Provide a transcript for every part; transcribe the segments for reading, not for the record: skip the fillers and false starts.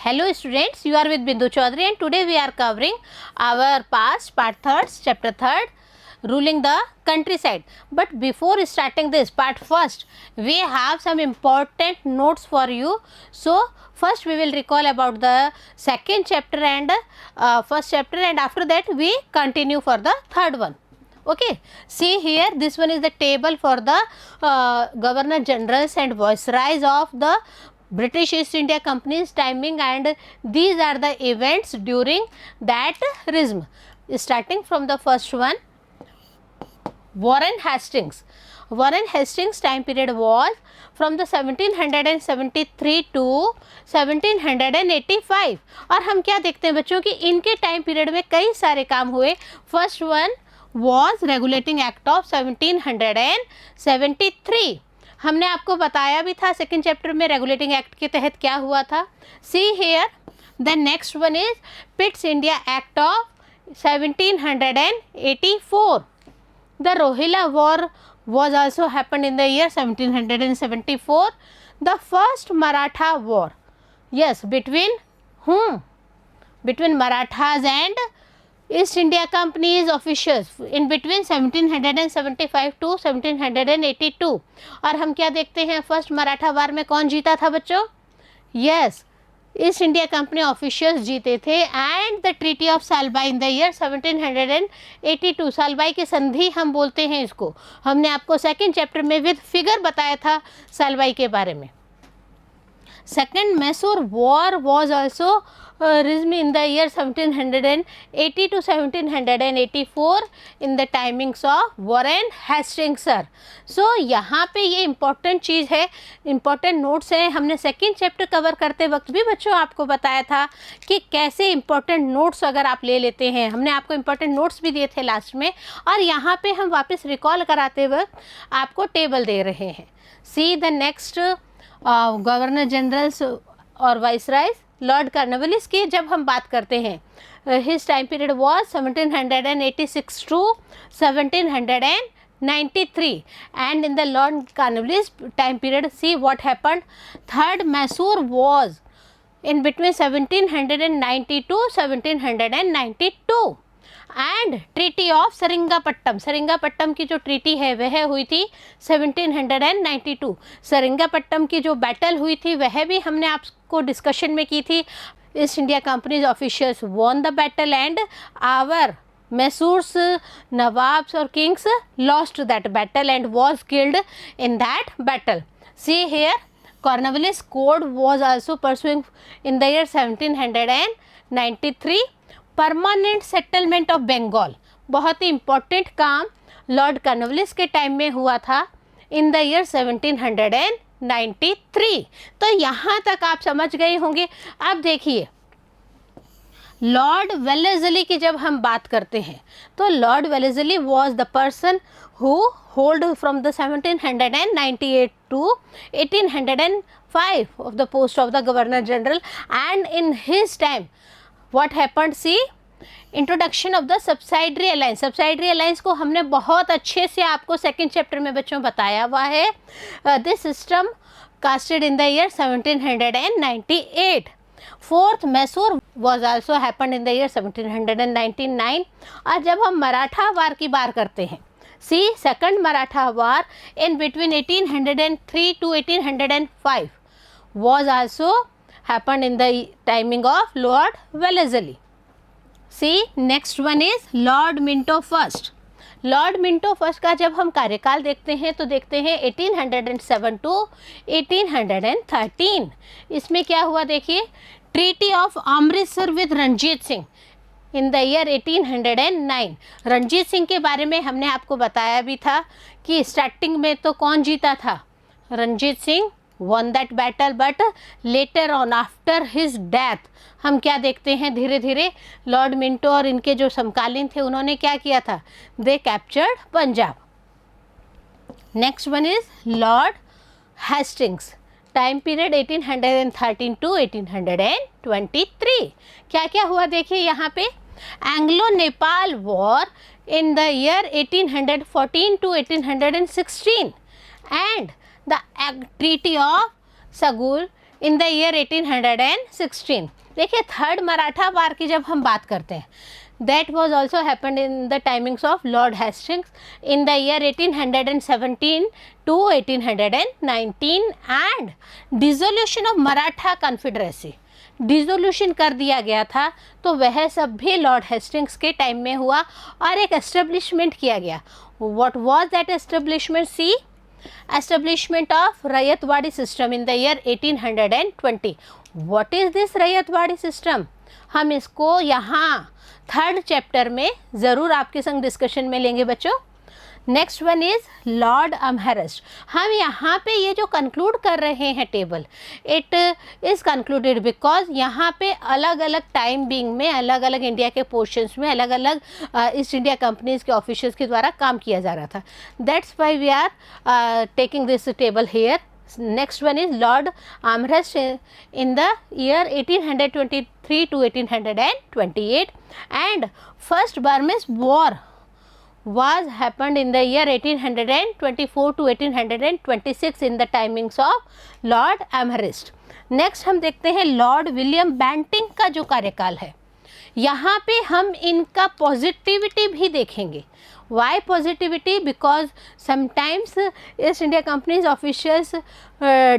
Hello students, you are with Bindu Chaudhary and today we are covering our past part 3rd, chapter 3rd, ruling the countryside. But before starting this part first, we have some important notes for you. So first we will recall about the second chapter and first chapter, and after that we continue for the third one. Okay, see here, this one is the table for the governor generals and viceroys of the British East India Company's timing, and these are the events during that regime. Starting from the first one, Warren Hastings. Warren Hastings time period was from the 1773 to 1785. और हम क्या देखते हैं बच्चों कि इनके time period में कई सारे काम हुए. First one was regulating act of 1773. हमने आपको बताया भी था सेकेंड चैप्टर में रेगुलेटिंग एक्ट के तहत क्या हुआ था. See here, the next one is Pitt's India act of 1784. The Rohilla war was also happened in the year 1774. The first Maratha war, yes, between whom? Between Marathas and East India Company's officials in between 1775 to 1782. और हम क्या देखते हैं, first Maratha वार में कौन जीता था बच्चों? Yes, East India company officials जीते थे. And the treaty of Salbai in the year 1782. Salbai की संधि हम बोलते हैं इसको. हमने आपको सेकंड चैप्टर में विद फिगर बताया था सालबाई के बारे में. Second Mysore war was also रिज्म in the year 1780 to 1784 in the timings of Warren Hastings sir. So यहाँ पे ये इम्पॉर्टेंट चीज़ है, इम्पॉर्टेंट नोट्स हैं. हमने सेकंड चैप्टर कवर करते वक्त भी बच्चों आपको बताया था कि कैसे इम्पॉर्टेंट नोट्स अगर आप ले लेते हैं. हमने आपको इम्पॉर्टेंट नोट्स भी दिए थे लास्ट में, और यहाँ पे हम वापस रिकॉल कराते वक्त आपको टेबल दे रहे हैं. See the next governor generals और वाइसराइज. लॉर्ड कॉर्नवालिस की जब हम बात करते हैं, his time period was 1786 to 1793. And in the Lord Cornwallis time period, see what happened. Third Mysore was in between 1790 to 1792. And treaty of Seringapatam. Seringapatam की जो ट्रीटी है वह हुई थी 1792. सेरिंगापट्टम की जो बैटल हुई थी वह भी हमने आपको डिस्कशन में की थी. East India company's officials won the battle and our Mysore's nawabs और kings lost that battle and was killed in that battle. See here, Cornwallis code was also pursuing in the year 1793. Permanent settlement of Bengal, बहुत ही important काम Lord Cornwallis के time में हुआ था इन the year 1793. तो यहाँ तक आप समझ गए होंगे. अब देखिए, लॉर्ड वेलेस्ली की जब हम बात करते हैं तो Lord Wellesley was the person who hold from the 1798 to 1805 of the post of the governor general. And in his time what happened, see, introduction of the subsidiary alliance. Subsidiary alliance को हमने बहुत अच्छे से आपको second chapter में बच्चों बताया हुआ है. This system casted in the year 1798. Fourth Mysore was also happened in the year 1799. और जब हम मराठा वार की बात करते हैं, see second Maratha war in between 1803 to 1805 was also happened in the timing of Lord Wellesley. See, next one is Lord Minto First. Lord Minto First का जब हम कार्यकाल देखते हैं तो देखते हैं 1807 to 1813. इसमें क्या हुआ देखिए, treaty of Amritsar with Ranjit Singh in the year 1809. Ranjit Singh के बारे में हमने आपको बताया भी था कि स्टार्टिंग में तो कौन जीता था, Ranjit Singh won that battle, but later on after his death हम क्या देखते हैं, धीरे धीरे लॉर्ड मिंटो और इनके जो समकालीन थे उन्होंने क्या किया था, they captured Punjab. Next one is Lord Hastings. Time period 1813 to 1823. क्या क्या हुआ देखिए यहाँ पे. Anglo Nepal war in the year 1814 to 1816 and the treaty of Sagul in the year 1816। देखिए थर्ड मराठा वार की जब हम बात करते हैं, that was also happened in the timings of Lord Hastings in the year 1817 to 1819 and dissolution of Maratha Confederacy, dissolution कर दिया गया था, तो वह सब भी लॉर्ड हेस्टिंग्स के टाइम में हुआ और एक एस्टेब्लिशमेंट किया गया। What was that establishment? See, establishment of ryotwari system in the year 1820। what is this ryotwari system? हम इसको यहाँ थर्ड चैप्टर में ज़रूर आपके संग डिस्कशन में लेंगे बच्चों। Next one is Lord Amherst. हम यहाँ पे ये जो कंक्लूड कर रहे हैं table, it is concluded because यहाँ पे अलग अलग टाइम बीइंग में अलग अलग इंडिया के पोर्शंस में अलग अलग ईस्ट इंडिया कंपनीज के ऑफिशियल्स के द्वारा काम किया जा रहा था। That's why we are taking this table here. Next one is Lord Amherst in the year 1823 to 1828 and first Burmese war was happened in the year 1824 to 1826 in the timings of Lord Amherst। Next हम देखते हैं Lord William Bentinck का जो कार्यकाल है, यहाँ पे हम इनका पॉजिटिविटी भी देखेंगे। Why positivity? Because sometimes East India Company's officials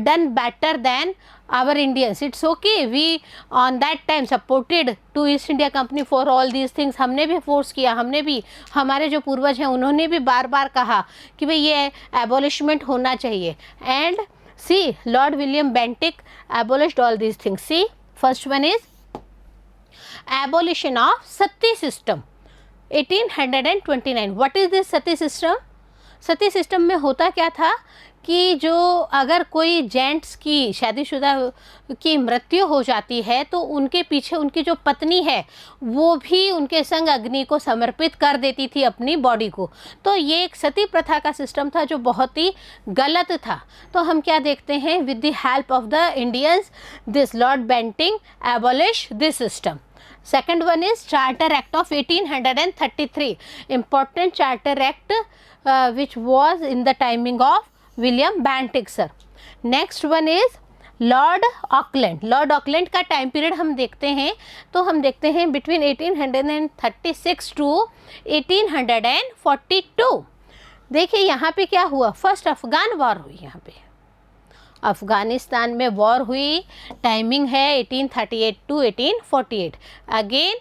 done better than our Indians. It's okay. We on that time supported to East India Company for all these things. हमने भी फोर्स किया, हमने भी, हमारे जो पूर्वज हैं उन्होंने भी बार बार कहा कि भाई ये एबॉलिशमेंट होना चाहिए। And see Lord William Bentinck abolished all these things. See, first one is abolition of Sati system 1829। What is this Sati system? Sati system में होता क्या था कि जो अगर कोई जेंट्स की शादीशुदा की मृत्यु हो जाती है तो उनके पीछे उनकी जो पत्नी है वो भी उनके संग अग्नि को समर्पित कर देती थी अपनी बॉडी को। तो ये एक सती प्रथा का सिस्टम था जो बहुत ही गलत था। तो हम क्या देखते हैं, with the help of the Indians this Lord Bentinck abolish this system. Second one is Charter Act of 1833, important Charter Act which was in the timing of William Bentinck sir। Next one is Lord Auckland. Lord Auckland का time period हम देखते हैं, तो हम देखते हैं between 1836 to 1842। देखिए यहाँ पे क्या हुआ, फर्स्ट अफगान वॉर हुई। यहाँ पे अफ़गानिस्तान में वॉर हुई, टाइमिंग है 1838 टू 1848। अगेन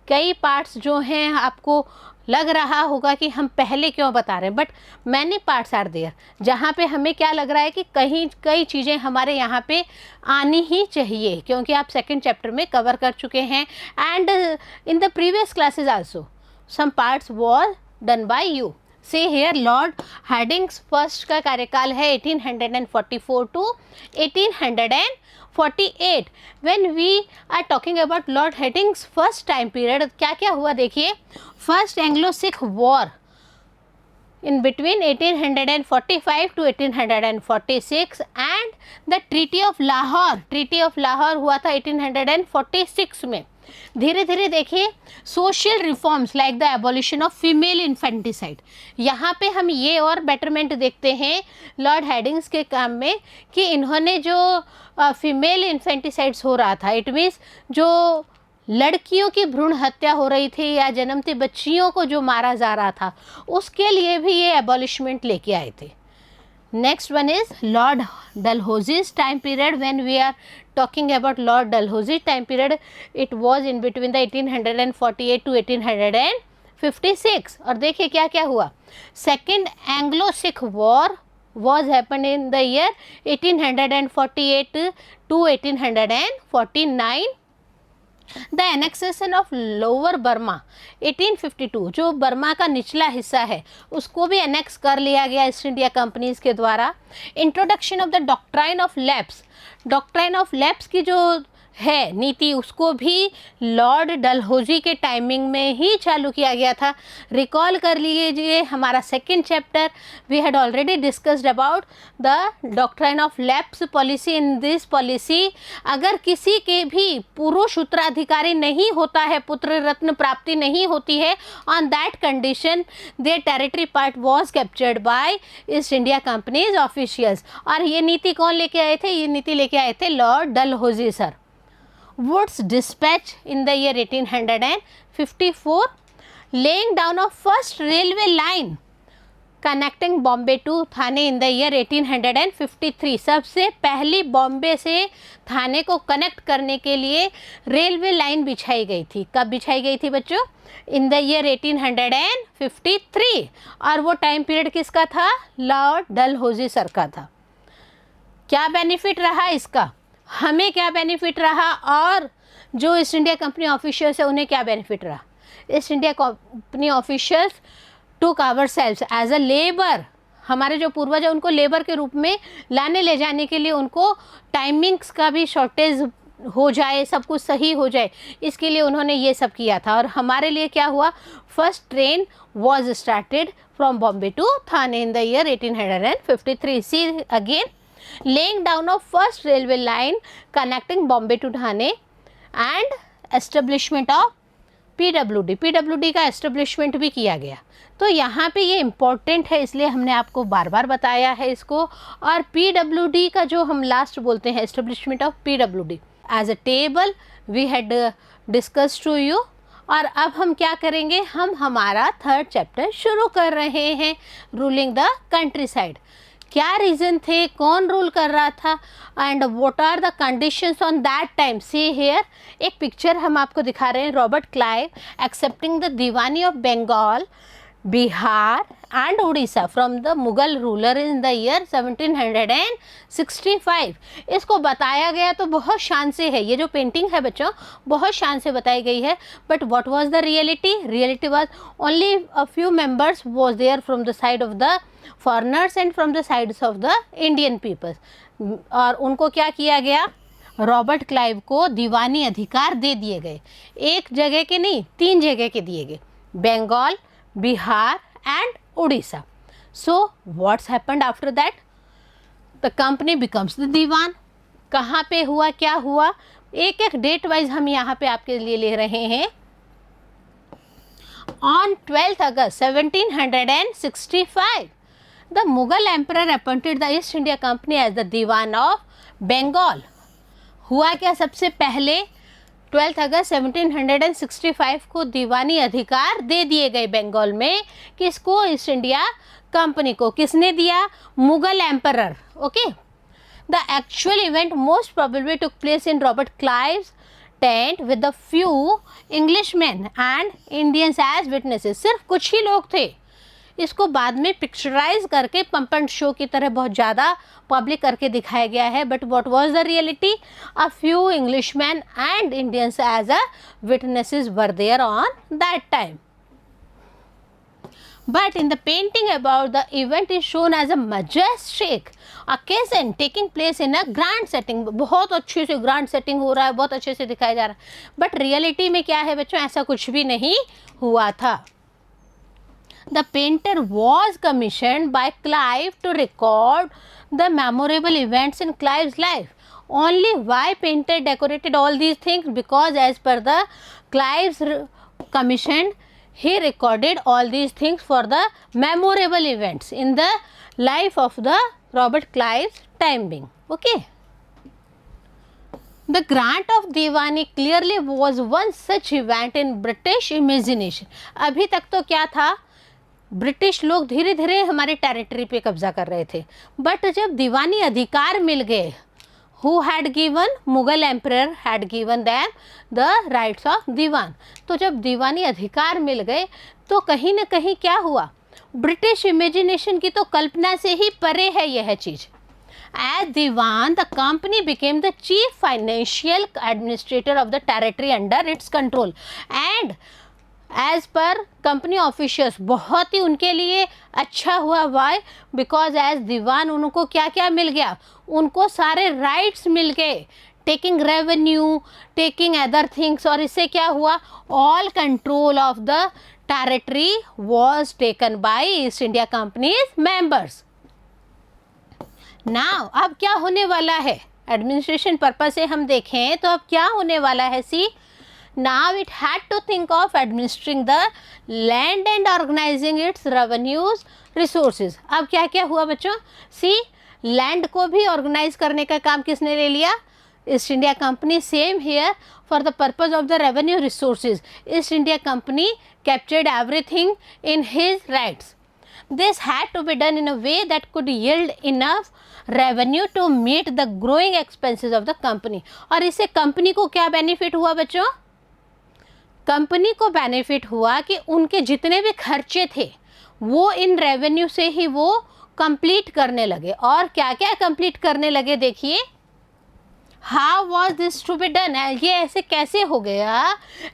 कई पार्ट्स जो हैं आपको लग रहा होगा कि हम पहले क्यों बता रहे हैं, but many parts are there जहाँ पे हमें क्या लग रहा है कि कहीं कई चीज़ें हमारे यहाँ पे आनी ही चाहिए, क्योंकि आप सेकंड चैप्टर में कवर कर चुके हैं and in the previous classes also some parts was done by you. Say here Lord Hardinge first का कार्यकाल है 1844 to 1848। When we are talking about Lord Hardinge first time period, क्या क्या हुआ देखिए। First Anglo Sikh war in between 1845 to 1846 and the treaty of Lahore हुआ था 1846 में। धीरे धीरे देखिए social reforms like the abolition of female infanticide, यहाँ पे हम ये और बेटरमेंट देखते हैं लॉर्ड हेडिंग्स के काम में कि इन्होंने जो फीमेल इन्फेंटिसाइड्स हो रहा था, इट मीन्स जो लड़कियों की भ्रूण हत्या हो रही थी या जन्मती बच्चियों को जो मारा जा रहा था, उसके लिए भी ये एबॉलिशमेंट लेके आए थे। Next one is Lord Dalhousie's time period. When we are talking about Lord Dalhousie time period, it was in between the 1848 to 1856। और देखिए क्या क्या हुआ, second Anglo Sikh war was happened in the year 1848 to 1849। The annexation of lower Burma 1852, जो Burma का निचला हिस्सा है उसको भी एनेक्स कर लिया गया ईस्ट इंडिया कंपनीज के द्वारा। Introduction of the doctrine of lapse, doctrine of lapse की जो है नीति, उसको भी लॉर्ड डलहौजी के टाइमिंग में ही चालू किया गया था। रिकॉल कर लीजिए हमारा second chapter, we had already discussed about the doctrine of lapse policy. In this policy अगर किसी के भी पुरुष उत्तराधिकारी नहीं होता है, पुत्र रत्न प्राप्ति नहीं होती है, on that condition their territory part was captured by east India company's officials. और ये नीति कौन लेके आए थे? ये नीति लेके आए थे Lord Dalhousie sir. Wood's dispatch in the year 1854, laying down of first railway line connecting Bombay to Thane in the year 1853। सबसे पहली बॉम्बे से थाने को कनेक्ट करने के लिए रेलवे लाइन बिछाई गई थी। कब बिछाई गई थी बच्चों? इन द ईयर 1853। और वो टाइम पीरियड किसका था? लॉर्ड डलहौजी सर का था। क्या बेनिफिट रहा इसका? हमें क्या बेनिफिट रहा और जो ईस्ट इंडिया कंपनी ऑफिशियल्स है उन्हें क्या बेनिफिट रहा? East India company officials took ourselves as a labour, हमारे जो पूर्वज है उनको लेबर के रूप में लाने ले जाने के लिए उनको टाइमिंग्स का भी शॉर्टेज हो जाए, सब कुछ सही हो जाए, इसके लिए उन्होंने ये सब किया था। और हमारे लिए क्या हुआ? First train was started from Bombay to Thane in the year 1853। See again, laying down of first railway line connecting Bombay to Thane and establishment of PWD। PWD का establishment भी किया गया। तो यहाँ पे ये इम्पोर्टेंट है, इसलिए हमने आपको बार बार बताया है इसको। और PWD का जो हम लास्ट बोलते हैं establishment of PWD as a table we had discussed to you। और अब हम क्या करेंगे? हम हमारा थर्ड चैप्टर शुरू कर रहे हैं, रूलिंग द कंट्री साइड। क्या रीज़न थे? कौन रूल कर रहा था? And what are the conditions on that time? See here, एक पिक्चर हम आपको दिखा रहे हैं। Robert Clive accepting the diwani of Bengal, Bihar and Orissa from the Mughal ruler in the year 1765। इसको बताया गया तो बहुत शान से है, ये जो पेंटिंग है बच्चों बहुत शान से बताई गई है। But what was the reality? Reality was only a few members was there from the side of the foreigners and from the sides of the Indian peoples. और उनको क्या किया गया? रॉबर्ट क्लाइव को दीवानी अधिकार दे दिए गए। एक जगह के नहीं, 3 जगह के दिए गए, Bengal, Bihar and Orissa. So what's happened after that? The company becomes the Diwan. कहाँ पे हुआ, क्या हुआ? एक एक डेट वाइज हम यहाँ पे आपके लिए ले रहे हैं। On 12 August 1765 the Mughal emperor appointed the East India Company as the Diwan of Bengal। हुआ क्या? सबसे पहले 12 अगस्त 1765 को दीवानी अधिकार दे दिए गए बंगाल में। किसको? ईस्ट इंडिया कंपनी को। किसने दिया? Mughal emperor. Okay. The actual event most probably took place in Robert Clive's tent with the few Englishman and Indians as witnesses. सिर्फ कुछ ही लोग थे। इसको बाद में पिक्चराइज करके पंप एंड शो की तरह बहुत ज़्यादा पब्लिक करके दिखाया गया है। But what was the reality? A few Englishman and Indians as a witnesses were there on that time. But in the painting about the event is shown as a majestic occasion taking place in a grand setting। बहुत अच्छे से grand setting हो रहा है, बहुत अच्छे से दिखाया जा रहा है। बट रियलिटी में क्या है बच्चों? ऐसा कुछ भी नहीं हुआ था। The painter was commissioned by Clive to record the memorable events in Clive's life। Only why painter decorated all these things? Because as per the Clive's commission, he recorded all these things for the memorable events in the life of the Robert Clive's time being। Okay। The grant of Diwani clearly was one such event in British imagination। अभी तक तो क्या था? British लोग धीरे धीरे हमारे territory पे कब्जा कर रहे थे। बट जब दीवानी अधिकार मिल गए, who had given? Mughal emperor had given them the rights of diwan. तो जब दीवानी अधिकार मिल गए तो कहीं ना कहीं क्या हुआ? ब्रिटिश इमेजिनेशन की तो कल्पना से ही परे है यह चीज़। As diwan the company became the chief financial administrator of the territory under its control. And as per company officials बहुत ही उनके लिए अच्छा हुआ। वाई? बिकॉज एज दीवान उनको क्या क्या मिल गया? उनको सारे राइट्स मिल गए taking revenue, taking other things, और इससे क्या हुआ, all control of the territory was taken by east India companies members. Now अब क्या होने वाला है, एडमिनिस्ट्रेशन पर्पज से हम देखें तो अब क्या होने वाला है, see now it had to think of administering the land and organising its revenues resources. अब क्या क्या हुआ बच्चों, सी लैंड को भी ऑर्गेनाइज करने का काम किसने ले लिया, east India company. Same here for the purpose of the revenue resources, east India company captured everything in his rights. This had to be done in a way that could yield enough revenue to meet the growing expenses of the company। और इससे company को क्या benefit हुआ बच्चों, company को benefit हुआ कि उनके जितने भी खर्चे थे वो इन रेवेन्यू से ही वो कंप्लीट करने लगे। और क्या क्या कंप्लीट करने लगे, देखिए how was this to be done, ये ऐसे कैसे हो गया।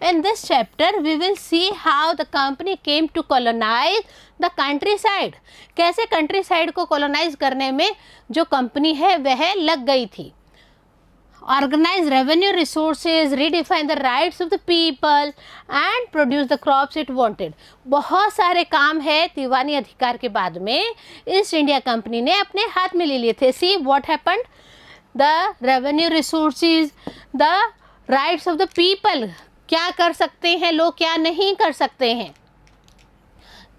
In this chapter we will see how the company came to colonise the countryside, कैसे कंट्री साइड को कॉलोनाइज करने में जो कंपनी है वह लग गई थी। Organise revenue resources, redefine the rights of the people and produce the crops it wanted. बहुत सारे काम है दीवानी अधिकार के बाद में ईस्ट इंडिया कंपनी ने अपने हाथ में ले लिए थे। सी what happened, the revenue resources, the rights of the people, क्या कर सकते हैं लोग, क्या नहीं कर सकते हैं,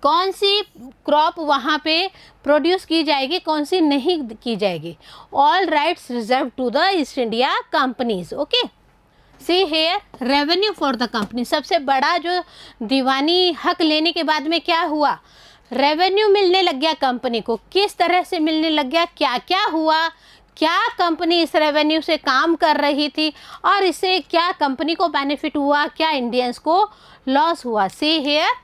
कौन सी क्रॉप वहाँ पे प्रोड्यूस की जाएगी, कौन सी नहीं की जाएगी। All rights reserve to the East India companies. Okay, see here revenue for the company, सबसे बड़ा जो दीवानी हक लेने के बाद में क्या हुआ, रेवेन्यू मिलने लग गया कंपनी को। किस तरह से मिलने लग गया, क्या क्या हुआ, क्या कंपनी इस रेवेन्यू से काम कर रही थी और इससे क्या कंपनी को बेनिफिट हुआ, क्या इंडियंस को लॉस हुआ। See here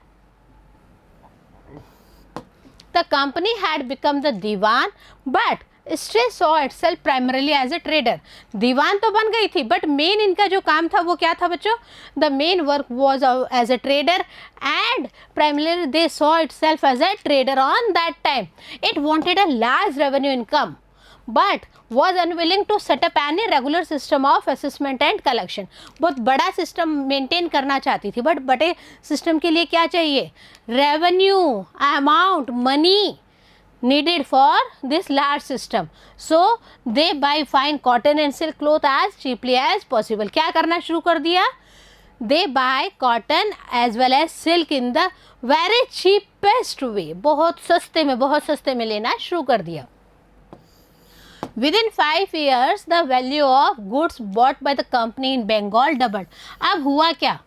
the company had become the diwan but still saw itself primarily as a trader। दीवान तो बन गई थी बट मेन इनका जो काम था वो क्या था बच्चों, the main work was as a trader and primarily they saw itself as a trader on that time। it wanted a large revenue income but was unwilling to set up any regular system of assessment and collection। बहुत बड़ा system maintain करना चाहती थी but बड़े system के लिए क्या चाहिए, revenue amount money needed for this large system। so they buy fine cotton and silk cloth as cheaply as possible। क्या करना शुरू कर दिया, they buy cotton as well as silk in the very cheapest way, बहुत सस्ते में लेना शुरू कर दिया। Within 5 years the value of goods bought by the company in Bengal doubled। अब हुआ क्या,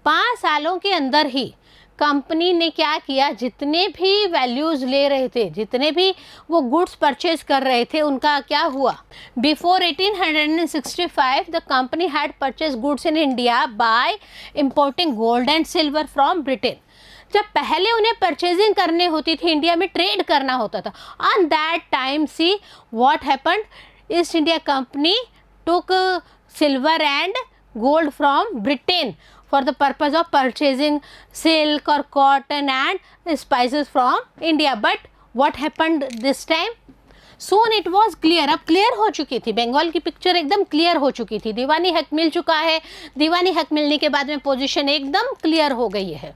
5 सालों के अंदर ही कंपनी ने क्या किया, जितने भी वैल्यूज़ ले रहे थे, जितने भी वो गुड्स परचेज कर रहे थे उनका क्या हुआ। Before 1865 the company had purchase goods in India by importing gold and silver from Britain. जब पहले उन्हें परचेजिंग करने होती थी, इंडिया में ट्रेड करना होता था, on that time C what happened, east India company took silver and gold from Britain for the purpose of purchasing silk or cotton and spices from India। but what happened this time, soon it was clear, अब clear हो चुकी थी, बंगाल की picture एकदम clear हो चुकी थी, दीवानी हक मिल चुका है, दीवानी हक मिलने के बाद में पोजीशन एकदम क्लियर हो गई है।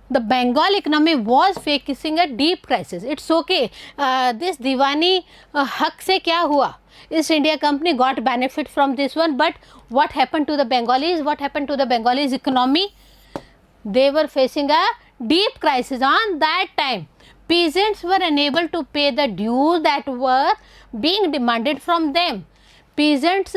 The Bengal economy was facing a deep crisis। It's okay, this दीवानी हक से क्या हुआ, East India Company got benefit from this one, but what happened to the Bengalis, what happened to the Bengalis economy, they were facing a deep crisis on that time। Peasants were unable to pay the dues that were being demanded from them। Peasants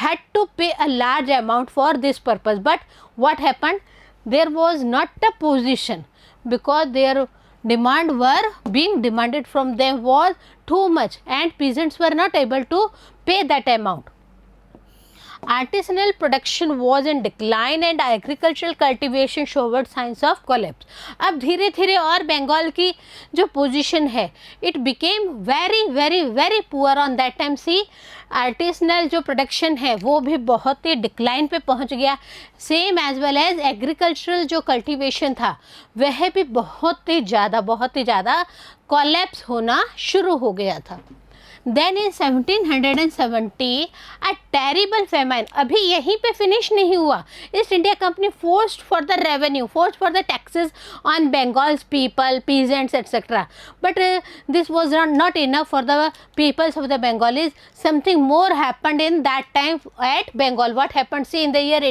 had to pay a large amount for this purpose, but what happened, there was not a position because their demand were being demanded from them was too much and peasants were not able to pay that amount। Artisanal production was in decline and agricultural cultivation showed signs of collapse। अब धीरे धीरे और बंगाल की जो position है it became very very very poor on that time। See artisanal जो production है वो भी बहुत ही डिक्लाइन पे पहुंच गया, same as well as agricultural जो कल्टीवेशन था वह भी बहुत ही ज़्यादा कोलैप्स होना शुरू हो गया था। Then in 1770 a terrible famine, अभी यहीं पे फिनिश नहीं हुआ, East India company forced for the revenue, forced for the taxes on Bengals people, peasants etcetera, but this was not enough for the peoples of the Bengalis. Something more happened in that time at Bengal. What happened? See in the year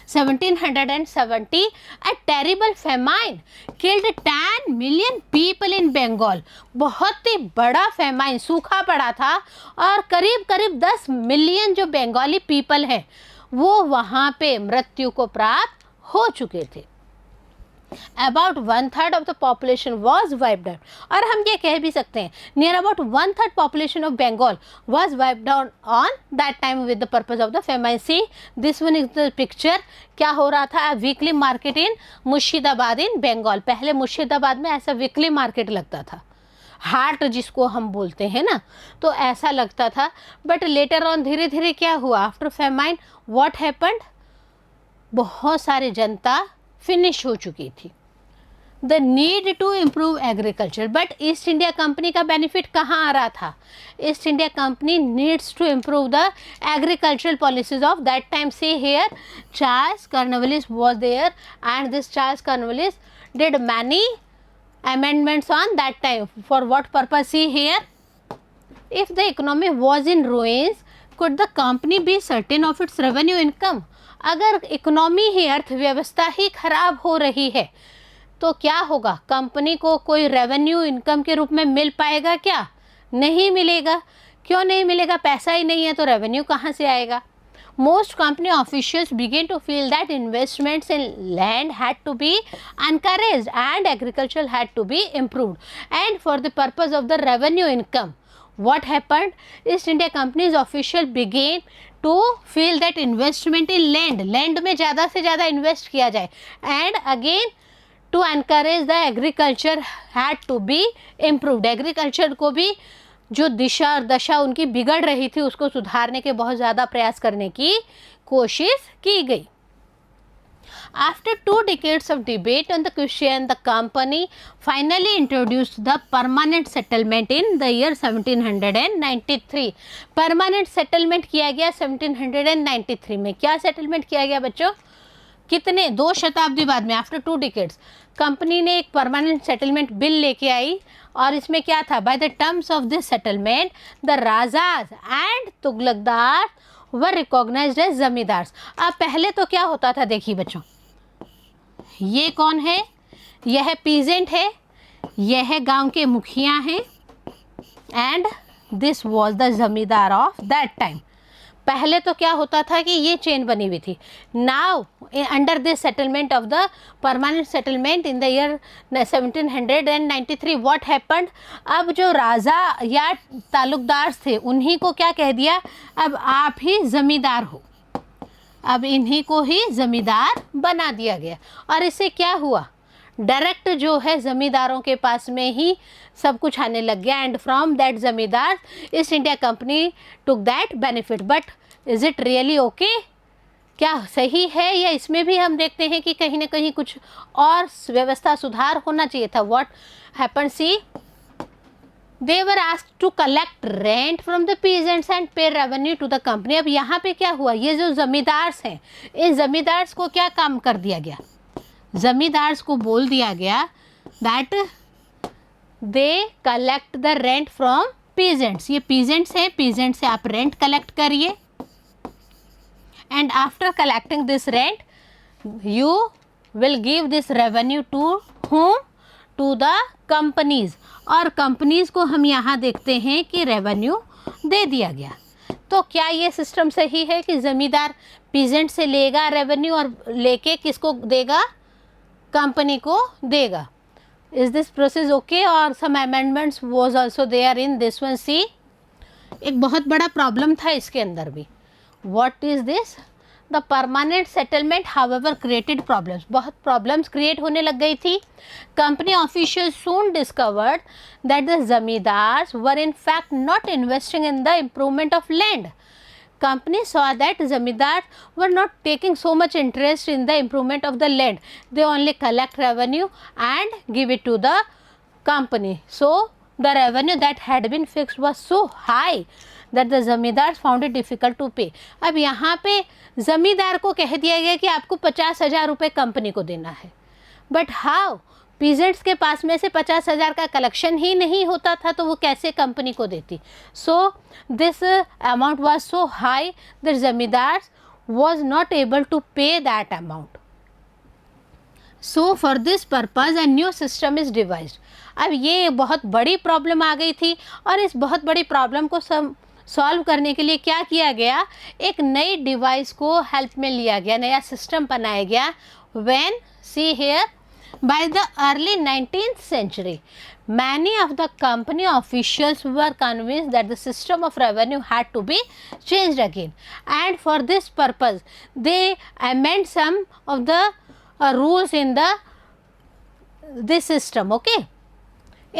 1770 a terrible famine killed 10 million people in Bengal. बहुत ही बड़ा famine, सूखा पड़ा था और करीब करीब 10 million जो बंगाली पीपल हैं वो वहाँ पे मृत्यु को प्राप्त हो चुके थे. About 1/3 of the population was wiped out. और हम ये कह भी सकते हैं near about 1/3 population of Bengal was wiped out on that time with the purpose of the famine. See, this one is the picture. क्या हो रहा था? वीकली मार्केट इन मुर्शिदाबाद इन बंगाल. पहले मुर्शिदाबाद में ऐसा वीकली मार्केट लगता था, हाट जिसको हम बोलते हैं ना, तो ऐसा लगता था. बट लेटर ऑन धीरे धीरे क्या हुआ? After famine what happened? बहुत सारी जनता फिनिश हो चुकी थी. The need to improve agriculture, but East India company का बेनिफिट कहाँ आ रहा था? East India company needs to improve the agricultural policies of that time. See here Charles Cornwallis was there and this Charles Cornwallis did many amendments on that time. For what purpose? See here, if the economy was in ruins, could the company be certain of its revenue income? अगर economy ही, अर्थव्यवस्था ही खराब हो रही है तो क्या होगा? Company को कोई रेवेन्यू इनकम के रूप में मिल पाएगा क्या? नहीं मिलेगा. क्यों नहीं मिलेगा? पैसा ही नहीं है तो रेवेन्यू कहाँ से आएगा? Most company officials began to feel that investments in land had to be encouraged and agriculture had to be improved, and for the purpose of the revenue income, what happened? East India Company's official began to feel that investment in land में ज़्यादा से ज़्यादा invest किया जाए, and again to encourage the agriculture had to be improved. Agriculture को भी जो दिशा और दशा उनकी बिगड़ रही थी उसको सुधारने के बहुत ज़्यादा प्रयास करने की कोशिश की गई. After 2 decades of debate on the question, the company finally introduced the permanent settlement in the year 1793. Permanent settlement किया गया 1793 में. क्या सेटलमेंट किया गया बच्चों? कितने? 2 शताब्दी बाद में, आफ्टर 2 decades कंपनी ने एक परमानेंट सेटलमेंट बिल लेके आई और इसमें क्या था? By the terms of this settlement the rajas and taluqdars were recognised as zamindars. अब पहले तो क्या होता था? देखिए बच्चों, ये कौन है? यह पीजेंट है, यह गांव के मुखिया हैं, एंड दिस वाज द जमींदार ऑफ दैट टाइम. पहले तो क्या होता था कि ये चेन बनी हुई थी. Now under this settlement of the permanent settlement in the year 1793 what happened? अब जो राजा या तालुकदार थे उन्हीं को क्या कह दिया? अब आप ही ज़मींदार हो. अब इन्हीं को ही ज़मींदार बना दिया गया. और इससे क्या हुआ? डायरेक्ट जो है ज़मींदारों के पास में ही सब कुछ आने लग गया. एंड फ्रॉम दैट ज़मींदार east India company took that benefit. But is it really okay? क्या सही है? या इसमें भी हम देखते हैं कि कहीं ना कहीं कुछ और व्यवस्था सुधार होना चाहिए था. What happen? See, they were asked to collect rent from the peasants and pay revenue to the company. अब यहाँ पे क्या हुआ? ये जो ज़मींदार्स हैं, इन ज़मींदार्स को क्या काम कर दिया गया? ज़मींदार्स को बोल दिया गया that they collect the rent from peasants. ये पीजेंट्स हैं, पीजेंट से आप रेंट कलेक्ट करिए, and after collecting this rent you will give this revenue to whom? To the companies. और कंपनीज को हम यहाँ देखते हैं कि रेवेन्यू दे दिया गया. तो क्या ये सिस्टम सही है कि ज़मींदार पीजेंट से लेगा रेवेन्यू और लेके किसको देगा? कंपनी को देगा. Is this process okay? और some amendments was also there in this one. See, एक बहुत बड़ा प्रॉब्लम था इसके अंदर भी. What is this? The permanent settlement however created problems. बहुत प्रॉब्लम्स क्रिएट होने लग गई थी. Company officials soon discovered that the zamindars were in fact not investing in the improvement of land. Company saw that zamindars were not taking so much interest in the improvement of the land. They only collect revenue and give it to the company. So the revenue that had been fixed was so high that the जमींदार found it difficult to pay. अब यहाँ पे ज़मींदार को कह दिया गया कि आपको 50,000 रुपये कंपनी को देना है, बट हाउ, पीजेंट्स के पास में से 50,000 का कलेक्शन ही नहीं होता था, तो वो कैसे कंपनी को देती. So this amount was so high that जमींदार वॉज नॉट एबल टू पे that amount. So for this purpose a new system is devised. अब ये बहुत बड़ी प्रॉब्लम आ गई थी, और इस बहुत बड़ी प्रॉब्लम को सॉल्व करने के लिए क्या किया गया, एक नई डिवाइस को हेल्प में लिया गया, नया सिस्टम बनाया गया. When see here, by the early 19th century, many of the company officials were convinced that the system of revenue had to be changed again, and for this purpose they amend some of the rules in this system. Okay,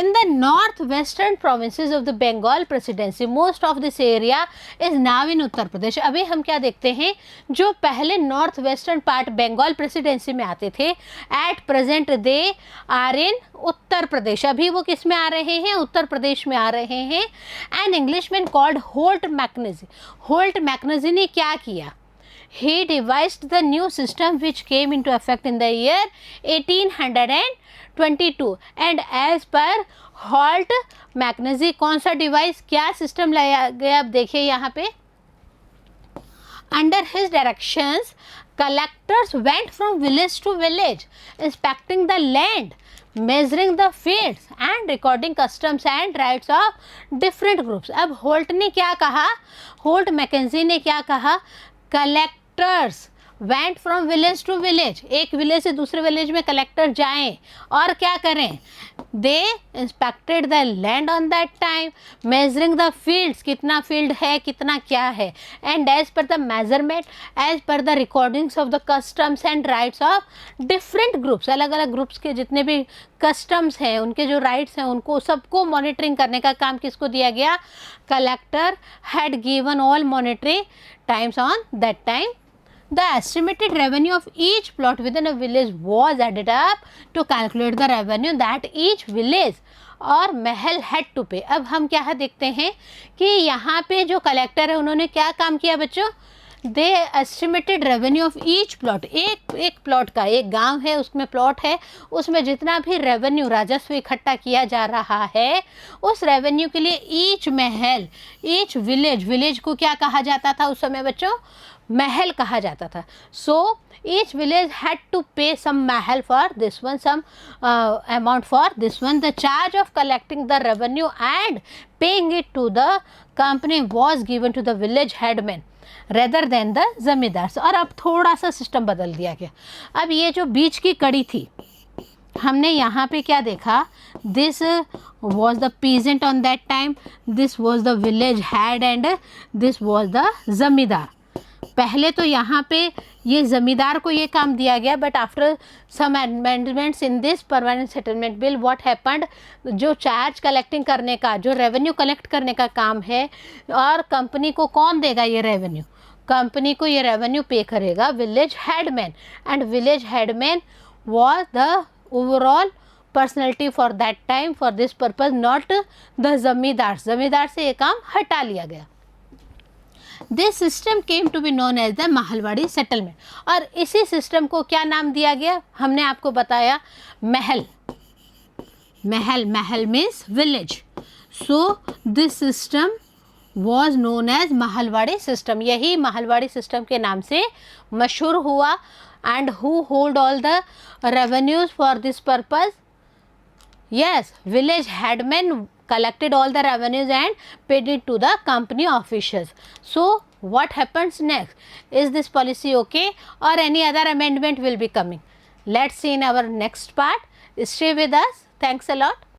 in the northwestern provinces of the Bengal Presidency, most of this area is now in Uttar Pradesh. अभी हम क्या देखते हैं, जो पहले north western part Bengal presidency में आते थे, at present they are in Uttar Pradesh. अभी वो किस में आ रहे हैं, उत्तर प्रदेश में आ रहे हैं. An Englishman called Holt Mackenzie. Holt Mackenzie ने क्या किया, he devised the new system which came into effect in the year 1822, and as per Holt Mackenzie कौन सा डिवाइस, क्या सिस्टम लाया गया. अब देखिए यहाँ पे, under his directions collectors went from village to village inspecting the land, measuring the fields and recording customs and rights of different groups. अब होल्ट ने क्या कहा, होल्ट मैकेंजी ने क्या कहा, collectors went from village to village, एक village से दूसरे विलेज में कलेक्टर जाएं और क्या करें, they inspected the land on that time, measuring the fields, कितना फील्ड है, कितना क्या है, and as per the measurement, as per the recordings of the customs and rights of different groups. अलग अलग ग्रुप्स के जितने भी कस्टम्स हैं, उनके जो राइट्स हैं, उनको सबको मॉनिटरिंग करने का काम किसको दिया गया, collector had given all monetary times on that time. The estimated revenue of each plot within a village was added up to calculate the revenue that each village और महल had to pay. अब हम क्या देखते हैं कि यहाँ पे जो कलेक्टर है उन्होंने क्या काम किया बच्चों, they estimated revenue of each plot, एक प्लॉट का, एक गांव है उसमें प्लॉट है, उसमें जितना भी रेवेन्यू राजस्व इकट्ठा किया जा रहा है, उस रेवेन्यू के लिए ईच महल, ईच विलेज, विलेज को क्या कहा जाता था उस समय बच्चों, महल कहा जाता था. So each village had to pay some mahal for this one, some amount for this one. The charge of collecting the revenue and paying it to the company was given to the village headman rather than the zamindars. और अब थोड़ा सा system बदल दिया गया. अब ये जो बीच की कड़ी थी, हमने यहाँ पे क्या देखा, this was the peasant on that time, this was the village head and this was the जमींदार. पहले तो यहाँ पे ये ज़मींदार को ये काम दिया गया, but after some amendments in this permanent settlement bill what happened, जो चार्ज कलेक्टिंग करने का, जो रेवेन्यू कलेक्ट करने का काम है, और कंपनी को कौन देगा ये रेवेन्यू, कंपनी को ये रेवेन्यू पे करेगा village headman, and village headman was the overall personality for that time for this purpose, not the zamindar. Zamindar से ये काम हटा लिया गया. This system came to be known as the Mahalwari settlement. और इसी सिस्टम को क्या नाम दिया गया, हमने आपको बताया, mahal. Mahal, mahal means village. So this system was known as Mahalwari system. यही महलवाड़ी सिस्टम के नाम से मशहूर हुआ. And who hold all the revenues for this purpose, yes, village headmen collected all the revenues and paid it to the company officials. So what happens next, is this policy okay or any other amendment will be coming? Let's see in our next part. Stay with us. Thanks a lot.